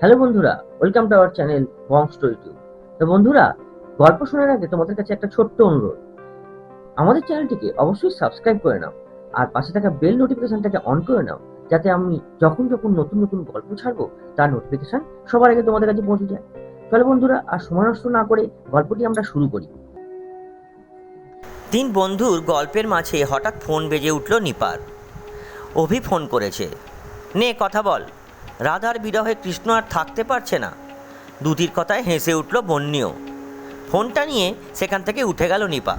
Hello বন্ধুরা, welcome to our channel Bong story two. তো বন্ধুরা, গল্প শোনার আগে তোমাদের কাছে একটা ছোট্ট অনুরোধ। আমাদের চ্যানেলটিকে অবশ্যই সাবস্ক্রাইব করে নাও, আর পাশে থাকা বেল নোটিফিকেশনটাকে অন করে নাও, যাতে আমি যখন যখন নতুন নতুন গল্প ছাড়বো তার নোটিফিকেশন সবার আগে তোমাদের কাছে পৌঁছে যায়। চলো বন্ধুরা, আর সময় নষ্ট না করে গল্পটি আমরা শুরু করি। তিন বন্ধুর গল্পের মাঝে হঠাৎ ফোন বেজে উঠল নিপার। অভি ফোন করেছে। নে কথা বল। রাধার বিরহে কৃষ্ণ আর থাকতে পারছে না। দুটির কথায় হেসে উঠল বন্যিও। ফোনটা নিয়ে সেখান থেকে উঠে গেল নিপা।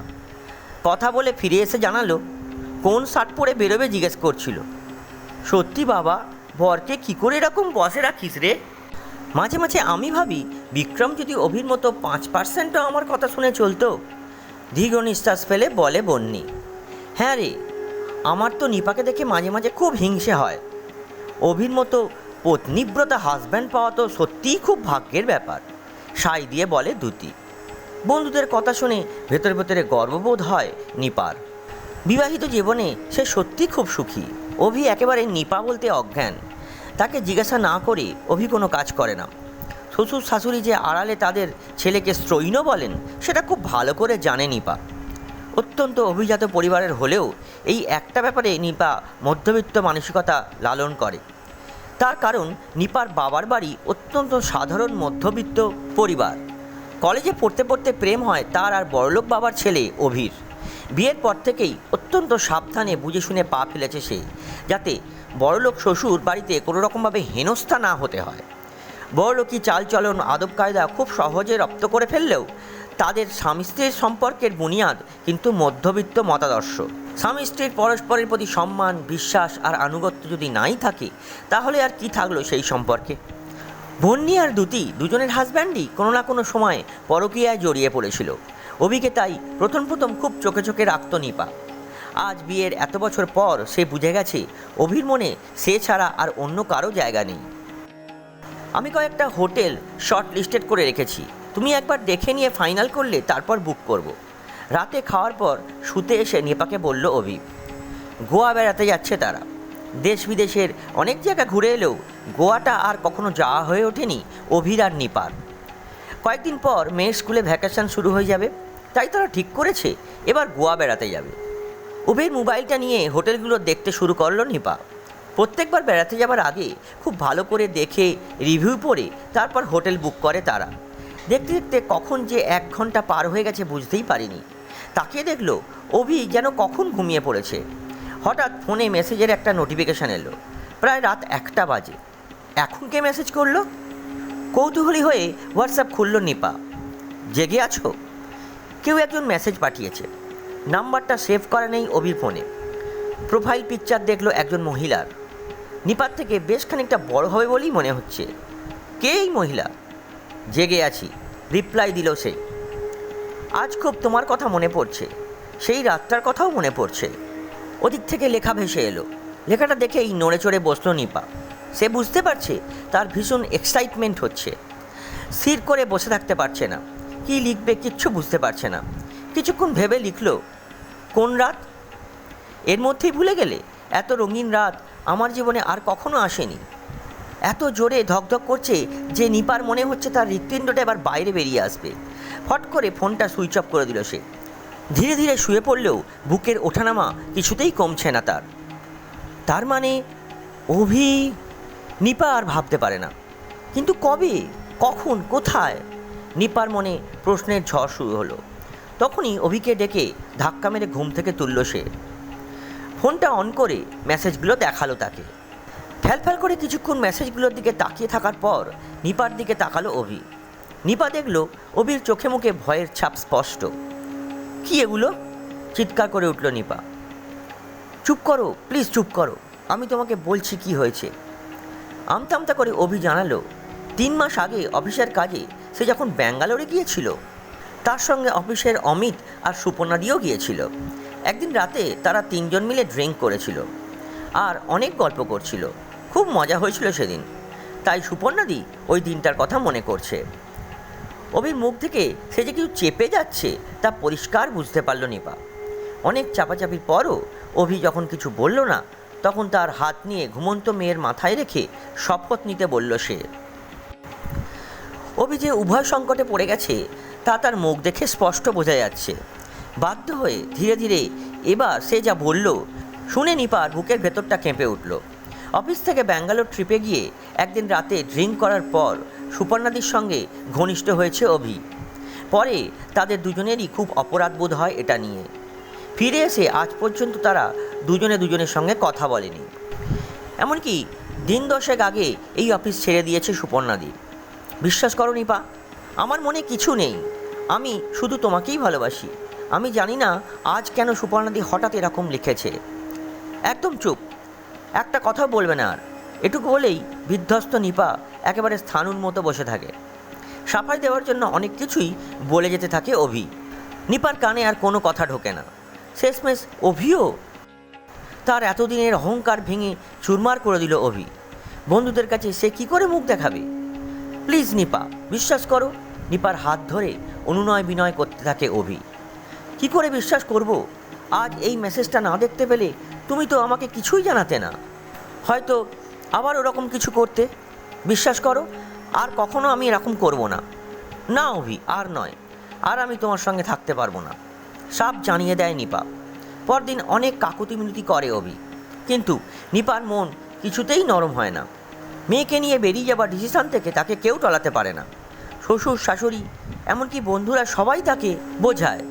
কথা বলে ফিরে এসে জানালো, কোন শার্ট পরে বেরোবে জিজ্ঞেস করছিল। সত্যি বাবা, বরকে কী করে এরকম বসে রাখিস রে? মাঝে মাঝে আমি ভাবি, বিক্রম যদি অভির মতো 5%ও আমার কথা শুনে চলতো। দীর্ঘ নিঃশ্বাস ফেলে বলে বন্যি। হ্যাঁ রে, আমার তো নিপাকে দেখে মাঝে মাঝে খুব হিংসে হয়। অভির মতো পত্নীব্রতা হাজব্যান্ড পাওয়া তো সত্যিই খুব ভাগ্যের ব্যাপার, সাই দিয়ে বলে দ্যুতি। বন্ধুদের কথা শুনে ভেতরে ভেতরে গর্ববোধ হয় নিপার। বিবাহিত জীবনে সে সত্যি খুব সুখী। অভি একেবারে নিপা বলতে অজ্ঞান। তাকে জিজ্ঞাসা না করে অভি কোনো কাজ করে না। শ্বশুর শাশুড়ি যে আড়ালে তাদের ছেলেকে স্ত্রৈণ বলেন, সেটা খুব ভালো করে জানে নিপা। অত্যন্ত অভিজাত পরিবারের হলেও এই একটা ব্যাপারে নিপা মধ্যবিত্ত মানসিকতা লালন করে। তার কারণ নিপার বাবার বাড়ি অত্যন্ত সাধারণ মধ্যবিত্ত পরিবার। কলেজে পড়তে পড়তে প্রেম হয় তার আর বড়লোক বাবার ছেলে অভির। বিয়ের পর থেকেই অত্যন্ত সাবধানে বুঝে শুনে পা ফেলেছে সে, যাতে বড়লোক শ্বশুর বাড়িতে কোনো রকমভাবে হেনস্থা না হতে হয়। বড়লোকি চালচলন আদব কায়দা খুব সহজে রপ্ত করে ফেললেও তাদের স্বামী স্ত্রীর সম্পর্কের বুনিয়াদ কিন্তু মধ্যবিত্ত মতাদর্শ। স্বামী স্ত্রীর পরস্পরের প্রতি সম্মান, বিশ্বাস আর আনুগত্য যদি নাই থাকে, তাহলে আর কি থাকলো সেই সম্পর্কে? বন্যি আর দ্যুতি দুজনের হাজব্যান্ডই কোনো না কোনো সময় পরকীয়ায় জড়িয়ে পড়েছিল। অভিকে তাই প্রথম প্রথম খুব চোখে চোখে রাখত নিপা। আজ বিয়ের এত বছর পর সে বুঝে গেছে অভির মনে সে ছাড়া আর অন্য কারো জায়গা নেই। আমি কয়েকটা হোটেল শর্ট লিস্টেড করে রেখেছি, তুমি একবার দেখে নিয়ে ফাইনাল করলে তারপর বুক করব। রাতে খাওয়ার পর শুতে এসে নিপাকে বলল অভি। গোয়া বেড়াতে যাচ্ছে তারা। দেশ বিদেশের অনেক জায়গা ঘুরে এলেও গোয়াটা আর কখনো যাওয়া হয়ে ওঠেনি অভির আর নিপার। কয়েকদিন পর মেয়ের স্কুলে ভ্যাকেশন শুরু হয়ে যাবে, তাই তারা ঠিক করেছে এবার গোয়া বেড়াতে যাবে। অভির মোবাইলটা নিয়ে হোটেলগুলো দেখতে শুরু করলো নিপা। প্রত্যেকবার বেড়াতে যাবার আগে খুব ভালো করে দেখে রিভিউ পড়ে তারপর হোটেল বুক করে তারা। দেখতে দেখতে কখন যে 1 ঘন্টা পার হয়ে গেছে বুঝতেই পারিনি। তাকিয়ে দেখলো অভি যেন কখন ঘুমিয়ে পড়েছে। হঠাৎ ফোনে মেসেজের একটা নোটিফিকেশান এলো। প্রায় রাত 1টা বাজে। এখন কে মেসেজ করলো? কৌতূহলী হয়ে হোয়াটসঅ্যাপ খুলল নিপা। জেগে আছো? কেউ একজন মেসেজ পাঠিয়েছে। নাম্বারটা সেভ করা নেই অভির ফোনে। প্রোফাইল পিকচার দেখলো একজন মহিলার। নিপার থেকে বেশ খানিকটা বড় হবে বলেই মনে হচ্ছে। কে এই মহিলা? জেগে আছি, রিপ্লাই দিল সে। আজ খুব তোমার কথা মনে পড়ছে, সেই রাতটার কথাও মনে পড়ছে। ওদিক থেকে লেখা ভেসে এলো। লেখাটা দেখেই নড়ে চড়ে বসলো নিপা। সে বুঝতে পারছে তার ভীষণ এক্সাইটমেন্ট হচ্ছে। স্থির করে বসে থাকতে পারছে না। কী লিখবে কিচ্ছু বুঝতে পারছে না। কিছুক্ষণ ভেবে লিখল, কোন রাত? এর মধ্যেই ভুলে গেলে? এত রঙিন রাত আমার জীবনে আর কখনো আসেনি। এত জোরে ধকধক করছে যে নিপার মনে হচ্ছে তার হৃৎপিণ্ডটা এবার বাইরে বেরিয়ে আসবে। ফট করে ফোনটা সুইচ অফ করে দিল সে। ধীরে ধীরে শুয়ে পড়লেও বুকের ওঠানামা কিছুতেই কমছে না তার। তার মানে অভি? নিপা আর ভাবতে পারে না। কিন্তু কবে, কখন, কোথায়? নিপার মনে প্রশ্নের ঝড় শুরু হলো। তখনই অভিকে ডেকে ধাক্কা মেরে ঘুম থেকে তুলল সে। ফোনটা অন করে মেসেজগুলো দেখালো তাকে। ফ্যালফ্যাল করে কিছুক্ষণ মেসেজগুলোর দিকে তাকিয়ে থাকার পর নিপার দিকে তাকালো অভি। নিপা দেখল অভির চোখে মুখে ভয়ের ছাপ স্পষ্ট। কি এগুলো? চিৎকার করে উঠল নিপা। চুপ করো, প্লিজ চুপ করো, আমি তোমাকে বলছি কি হয়েছে। আমতা আমতা করে অভি জানালো, 3 মাস আগে অফিসের কাজে সে যখন ব্যাঙ্গালোরে গিয়েছিল, তার সঙ্গে অফিসের অমিত আর সুপর্ণাদিও গিয়েছিল। একদিন রাতে তারা 3জন মিলে ড্রিঙ্ক করেছিল আর অনেক গল্প করছিল। খুব মজা হয়েছিল সেদিন, তাই সুপর্ণাদি ওই দিনটার কথা মনে করছে। অভির মুখ থেকে সে যে কিছু চেপে যাচ্ছে তা পরিষ্কার বুঝতে পারল নিপা। অনেক চাপাচাপির পরও অভি যখন কিছু বলল না, তখন তার হাত নিয়ে ঘুমন্ত মেয়ের মাথায় রেখে শপথ নিতে বলল সে। অভি যে উভয় সংকটে পড়ে গেছে তা তার মুখ দেখে স্পষ্ট বোঝা যাচ্ছে। বাধ্য হয়ে ধীরে ধীরে এবার সে যা বলল শুনে নিপার বুকের ভেতরটা কেঁপে উঠল। অফিস থেকে ব্যাঙ্গালোর ট্রিপে গিয়ে একদিন রাতে ড্রিঙ্ক করার পর সুপর্ণাদির সঙ্গে ঘনিষ্ঠ হয়েছে অভি। পরে তাদের দুজনেরই খুব অপরাধ বোধ হয় এটা নিয়ে। ফিরে এসে আজ পর্যন্ত তারা দুজনের সঙ্গে কথা বলেনি। এমনকি দিন 10 আগে এই অফিস ছেড়ে দিয়েছে সুপর্ণাদি। বিশ্বাস করো নিপা, আমার মনে কিছু নেই, আমি শুধু তোমাকেই ভালোবাসি। আমি জানি না আজ কেন সুপর্ণাদি হঠাৎ এরকম লিখেছে। একদম চুপ, একটা কথা বলবে না আর। এটুকু বলেই বিধ্বস্ত নিপা একেবারে স্থাণুর মতো বসে থাকে। সাফাই দেওয়ার জন্য অনেক কিছুই বলে যেতে থাকে অভি। নিপার কানে আর কোনো কথা ঢোকে না। শেষমেশ অভিও তার এতদিনের অহংকার ভেঙে চুরমার করে দিল অভি। বন্ধুদের কাছে সে কি করে মুখ দেখাবে? প্লিজ নিপা, বিশ্বাস করো। নিপার হাত ধরে অনুনয় বিনয় করতে থাকে অভি। কি করে বিশ্বাস করব? আজ এই মেসেজটা না দেখতে পেলে তুমি তো আমাকে কিছুই জানাতে না, হয়তো আবার ওরকম কিছু করতে। বিশ্বাস করো, আর কখনো আমি এরকম করব না। না অভি, আর নয়, আর আমি তোমার সঙ্গে থাকতে পারবো না, সব জানিয়ে দেয় নিপা। পরদিন অনেক কাকুতি মিনতি করে অভি, কিন্তু নিপার মন কিছুতেই নরম হয় না। মেয়েকে নিয়ে বেরিয়ে যাবার ডিসিশন থেকে তাকে কেউ টলাতে পারে না। শ্বশুর শাশুড়ি এমনকি বন্ধুরা সবাই তাকে বোঝায়।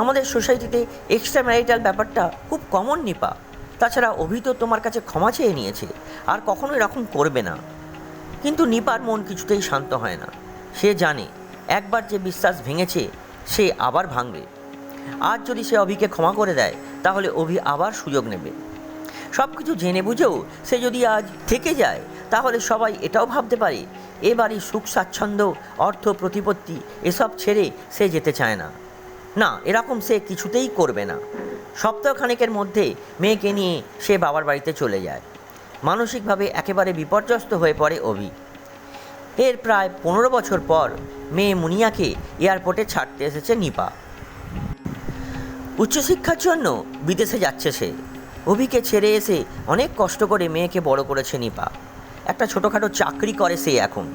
আমাদের সোসাইটিতে এক্সট্রা ম্যারিটাল ব্যাপারটা খুব কমন নিপা। তাছাড়া অভি তো তোমার কাছে ক্ষমা চেয়ে নিয়েছে, আর কখনো এরকম করবে না। কিন্তু নিপার মন কিছুতেই শান্ত হয় না। সে জানে একবার যে বিশ্বাস ভেঙেছে সে আবার ভাঙবে। আজ যদি সে অভিকে ক্ষমা করে দেয় তাহলে অভি আবার সুযোগ নেবে। সব কিছু জেনে বুঝেও সে যদি আজ থেকে যায় তাহলে সবাই এটাও ভাবতে পারে এ বাড়ির সুখ স্বাচ্ছন্দ্য, অর্থ প্রতিপত্তি এসব ছেড়ে সে যেতে চায় না। না, এরকম সে কিছুতেই করবে না। সপ্তাহখানেকের মধ্যে মেয়েকে নিয়ে সে বাবার বাড়িতে চলে যায়। মানসিকভাবে একেবারে বিপর্যস্ত হয়ে পড়ে অভি। এর প্রায় 15 বছর পর মেয়ে মুনিয়াকে এয়ারপোর্টে ছাড়তে এসেছে নিপা। উচ্চশিক্ষার জন্য বিদেশে যাচ্ছে সে। অভিকে ছেড়ে এসে অনেক কষ্ট করে মেয়েকে বড় করেছে নিপা। একটা ছোটোখাটো চাকরি করে সে এখন।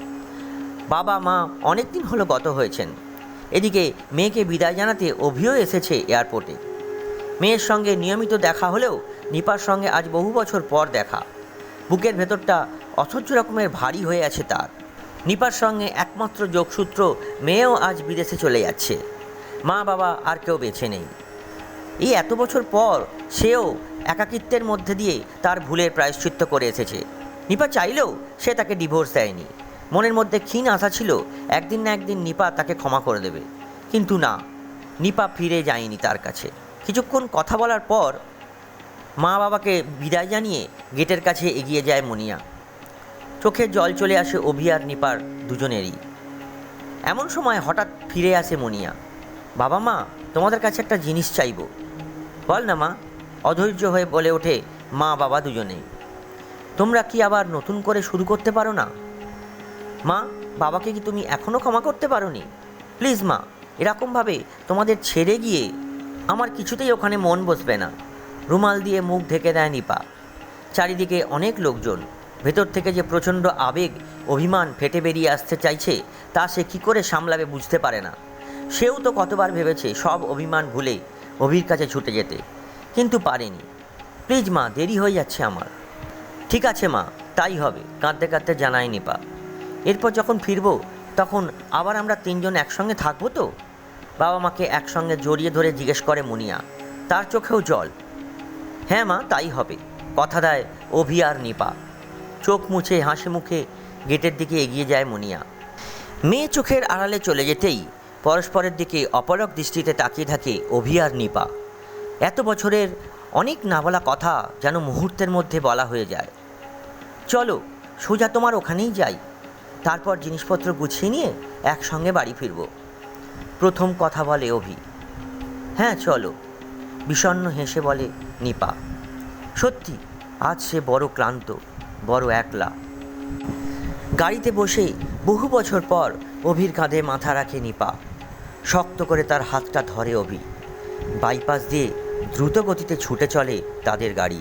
বাবা মা অনেক দিন হলো গত হয়েছেন। এদিকে মেয়েকে বিদায় জানাতে অভিও এসেছে এয়ারপোর্টে। মেয়ের সঙ্গে নিয়মিত দেখা হলেও নিপার সঙ্গে আজ বহু বছর পর দেখা। বুকের ভেতরটা অসহ্য রকমের ভারী হয়ে আছে তার। নিপার সঙ্গে একমাত্র যোগসূত্র মেয়েও আজ বিদেশে চলে যাচ্ছে। মা বাবা আর কেউ বেঁচে নেই। এই এত বছর পর সেও একাকিত্বের মধ্যে দিয়ে তার ভুলের প্রায়শ্চিত্ত করে এসেছে। নিপা চাইলেও সে তাকে ডিভোর্স দেয়নি। মনের মধ্যে ক্ষীণ আশা ছিল একদিন না একদিন নিপা তাকে ক্ষমা করে দেবে, কিন্তু না, নিপা ফিরে যায়নি তার কাছে। কিছুক্ষণ কথা বলার পর মা বাবাকে বিদায় জানিয়ে গেটের কাছে এগিয়ে যায় মুনিয়া। চোখে জল চলে আসে অভি আর নিপার দুজনেরই। এমন সময় হঠাৎ ফিরে আসে মুনিয়া। বাবা মা, তোমাদের কাছে একটা জিনিস চাইব। বল না মা, অধৈর্য হয়ে বলে ওঠে মা বাবা দুজনেই। তোমরা কি আবার নতুন করে শুরু করতে পারো না? মা, বাবাকে কি তুমি এখনও ক্ষমা করতে পারো নি? প্লিজ মা, এরকমভাবে তোমাদের ছেড়ে গিয়ে আমার কিছুতেই ওখানে মন বসবে না। রুমাল দিয়ে মুখ ঢেকে দেয় নিপা। চারিদিকে অনেক লোকজন। ভেতর থেকে যে প্রচণ্ড আবেগ, অভিমান ফেটে বেরিয়ে আসতে চাইছে তা সে কী করে সামলাবে বুঝতে পারে না। সেও তো কতবার ভেবেছে সব অভিমান ভুলে অভির কাছে ছুটে যেতে, কিন্তু পারেনি। প্লিজ মা, দেরি হয়ে যাচ্ছে আমার। ঠিক আছে মা, তাই হবে, কাঁদতে কাঁদতে জানায় নিপা। এরপর যখন ফিরব তখন আবার আমরা তিনজন একসঙ্গে থাকবো তো? বাবা মাকে একসঙ্গে জড়িয়ে ধরে জিজ্ঞেস করে মুনিয়া। তার চোখেও জল। হ্যাঁ মা, তাই হবে, কথা দেয় অভি আর নিপা। চোখ মুছে হাসি মুখে গেটের দিকে এগিয়ে যায় মুনিয়া। মেয়ে চোখের আড়ালে চলে যেতেই পরস্পরের দিকে অপলক দৃষ্টিতে তাকিয়ে থাকে অভি আর নিপা। এত বছরের অনেক না বলা কথা যেন মুহূর্তের মধ্যে বলা হয়ে যায়। চলো সোজা তোমার ওখানেই যাই, তারপর জিনিসপত্র গুছিয়ে নিয়ে একসঙ্গে বাড়ি ফিরব, প্রথম কথা বলে অভি। হ্যাঁ চলো, বিষণ্ণ হেসে বলে নিপা। সত্যি আজ সে বড় ক্লান্ত, বড় একলা। গাড়িতে বসে বহু বছর পর অভির কাঁধে মাথা রাখে নিপা। শক্ত করে তার হাতটা ধরে অভি। বাইপাস দিয়ে দ্রুত গতিতে ছুটে চলে তাদের গাড়ি।